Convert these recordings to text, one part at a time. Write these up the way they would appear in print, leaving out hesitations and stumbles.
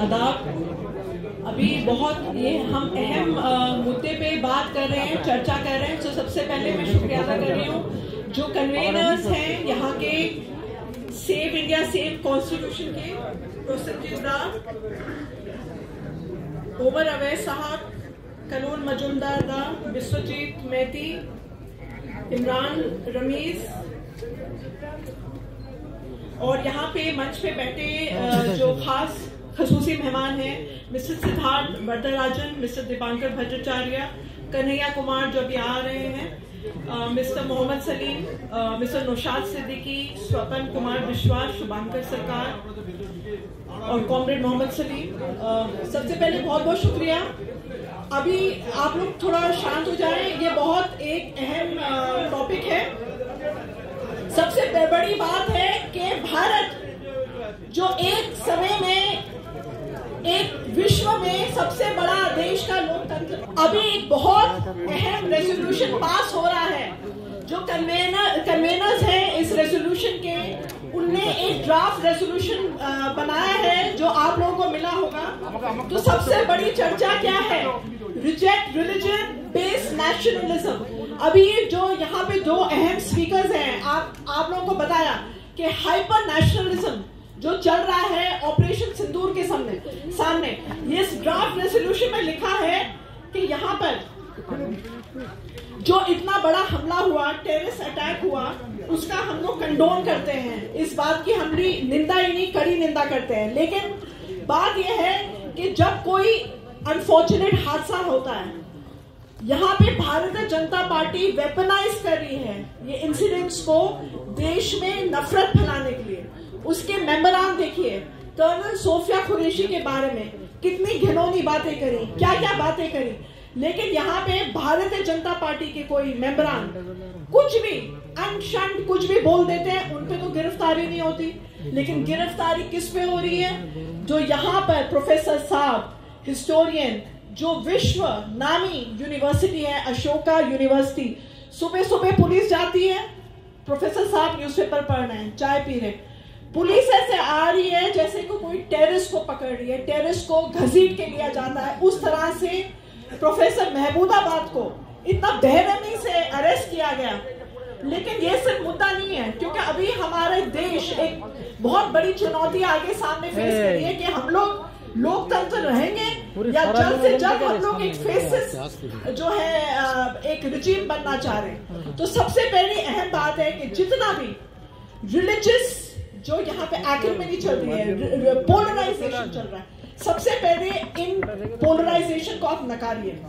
आदाब। अभी बहुत ये हम अहम मुद्दे पे बात कर रहे हैं, चर्चा कर रहे हैं। तो सबसे पहले मैं शुक्रिया अदा कर रही हूँ जो कन्वेनर्स हैं यहाँ के, सेव इंडिया सेव कॉन्स्टिट्यूशन के, प्रोसेनजीत दास, ओमर अवैस साहब, कलोन मजुमदार दा, विश्वजीत मेहती, इमरान रमीज, और यहाँ पे मंच पे बैठे जो खास खसूसी मेहमान हैं, मिस्टर सिद्धार्थ वरदराजन, मिस्टर दीपांकर भट्टाचार्य, कन्हैया कुमार जो अभी आ रहे हैं, मिस्टर मोहम्मद सलीम, मिस्टर नौशाद सिद्दीकी, स्वपन कुमार विश्वास, शुभांकर सरकार और कॉमरेड मोहम्मद सलीम। सबसे पहले बहुत बहुत शुक्रिया। अभी आप लोग थोड़ा शांत हो जाएं, ये बहुत एक अहम टॉपिक है। सबसे बड़ी बात है कि भारत जो एक समय में एक विश्व में सबसे बड़ा देश का लोकतंत्र, अभी एक बहुत अहम रेजोल्यूशन पास हो रहा है। जो कन्वेनर्स हैं इस रेजोल्यूशन के, उनने एक ड्राफ्ट रेजोल्यूशन बनाया है जो आप लोगों को मिला होगा। तो सबसे बड़ी चर्चा क्या है? Reject religion based nationalism. अभी जो यहाँ पे दो अहम स्पीकर्स हैं, आप लोगों को बताया कि हाइपर नेशनलिज्म जो चल रहा है ऑपरेशन सिंदूर के सामने ये ड्राफ्ट रेजोल्यूशन में लिखा है कि यहाँ पर जो इतना बड़ा हमला हुआ, टेररिस्ट अटैक हुआ, उसका हम लोग कंडोन करते हैं। इस बात की हम निंदा ही नहीं, कड़ी निंदा करते हैं। लेकिन बात यह है कि जब कोई अनफॉर्चुनेट हादसा होता है, यहाँ पे भारतीय जनता पार्टी वेपनाइज कर रही है ये इंसिडेंट्स को देश में नफरत फैलाने के लिए। उसके मेंबरान देखिए, कर्नल सोफिया कुरैशी के बारे में कितनी घिनौनी बातें करी, क्या क्या बातें करी। लेकिन यहाँ पे भारतीय जनता पार्टी के कोई मेंबरान कुछ भी अनशन कुछ भी बोल देते हैं, उन पे तो गिरफ्तारी नहीं होती। लेकिन गिरफ्तारी किस पे हो रही है? जो यहाँ पर प्रोफेसर साहब, हिस्टोरियन, जो विश्व नामी यूनिवर्सिटी है अशोका यूनिवर्सिटी, सुबह सुबह पुलिस जाती है, प्रोफेसर साहब न्यूज़पेपर पढ़ रहे हैं, चाय पी रहे, पुलिस ऐसे आ रही है जैसे कि कोई टेररिस्ट को पकड़ रही है, टेररिस्ट को घसीट के लिया जाता है। उस तरह से प्रोफेसर महमूदाबाद को इतना बेरहमी से अरेस्ट किया गया। लेकिन ये सिर्फ मुद्दा नहीं है, क्योंकि अभी हमारे देश एक बहुत बड़ी चुनौती आगे सामने फेस कर रही है कि हम लोग लोकतंत्र रहेंगे या जल्द से जल्द हम लोग एक फेसिस्ट जो है एक रिजीम बनना चाह रहे हैं। तो सबसे पहली अहम बात है कि जितना भी रिलीजियस जो यहाँ पे एक्रिमनी चल रही है, पोलराइजेशन चल रहा है, सबसे पहले इन पोलराइजेशन को आप नकारिए।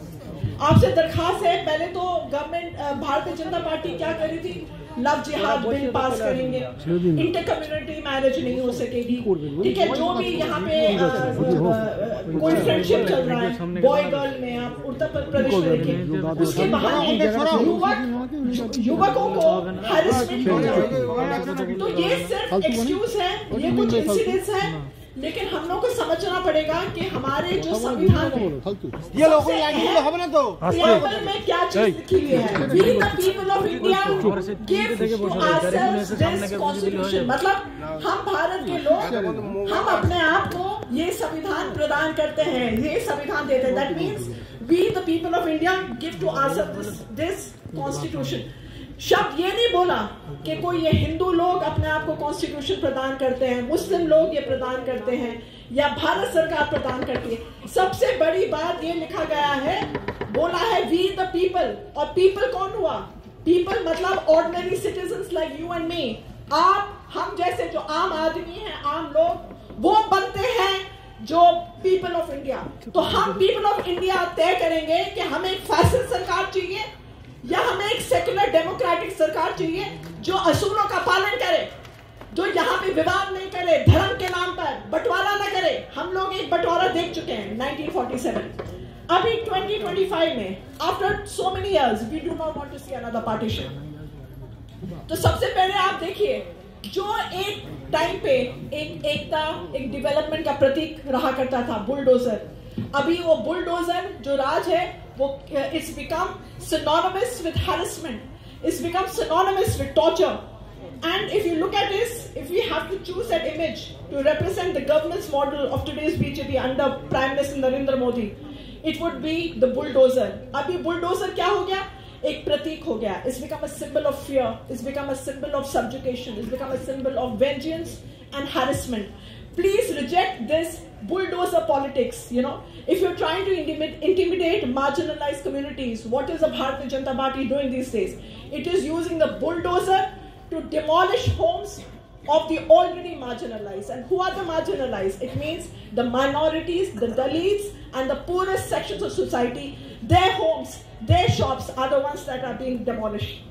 आपसे दरखास्त है, पहले तो गवर्नमेंट भारतीय जनता पार्टी क्या कर रही थी, लव जिहाद बिल पास करेंगे, इंटर कम्युनिटी मैरिज नहीं हो सकेगी, ठीक है। जो भी यहाँ पे कोई फ्रेंडशिप चल रहा है बॉय गर्ल में, आप उत्तर प्रदेश में देखिए, उसके बहाने युवकों को हैरेसमेंट हो जाएगी। तो ये सिर्फ एक्सक्यूज है, ये कुछ इंसिडेंट्स है। लेकिन हम लोग को समझना पड़ेगा कि हमारे जो संविधान है, ये लोगों में क्या चीज लिखी हुई है। We the people of India give to ourselves this constitution। मतलब हम भारत के लोग, हम अपने आप को ये संविधान प्रदान करते हैं, ये संविधान देते हैं। That means we the people of India give to ourselves this constitution। शब्द ये नहीं बोला कि कोई ये हिंदू लोग अपने आप को कॉन्स्टिट्यूशन प्रदान करते हैं, मुस्लिम लोग ये प्रदान करते हैं या भारत सरकार प्रदान करती है। सबसे बड़ी बात ये लिखा गया है, बोला है वी द पीपल। और पीपल कौन हुआ? पीपल मतलब ordinary citizens like you and me. आप, हम जैसे जो आम आदमी हैं, आम लोग, वो बनते हैं जो पीपल ऑफ इंडिया। तो हम पीपल ऑफ इंडिया तय करेंगे कि हमें एक फैसिस्ट सरकार चाहिए या हमें एक सेक्युलर डेमोक्रेटिक सरकार चाहिए जो असूलों का पालन करे, जो यहाँ पे विवाद नहीं करे, धर्म के नाम पर बंटवारा न करे। हम लोग एक बंटवारा देख चुके हैं 1947। अभी 2025 में after so many years we do not want to see another partition. तो सबसे पहले आप देखिए, जो एक टाइम पे एक एकता, एक डेवलपमेंट का प्रतीक रहा करता था बुलडोजर, अभी वो बुलडोजर जो राज है वो it's become synonymous with harassment, it's become synonymous with torture. And if you look at this, if we have to choose that image to represent the governance model of today's BJP under Prime Minister Narendra Modi, it would be the bulldozer. Abhi bulldozer kya ho gaya? Ek pratik ho gaya. It's become a symbol of fear. It's become a symbol of subjugation. It's become a symbol of vengeance and harassment. Please reject this bulldozer politics. You know, if you're trying to intimidate marginalized communities, what is the Bharatiya Janata Party doing these days? It is using the bulldozer to demolish homes of the already marginalized. And who are the marginalized? It means the minorities, the Dalits, and the poorest sections of society. Their homes, their shops are the ones that are being demolished.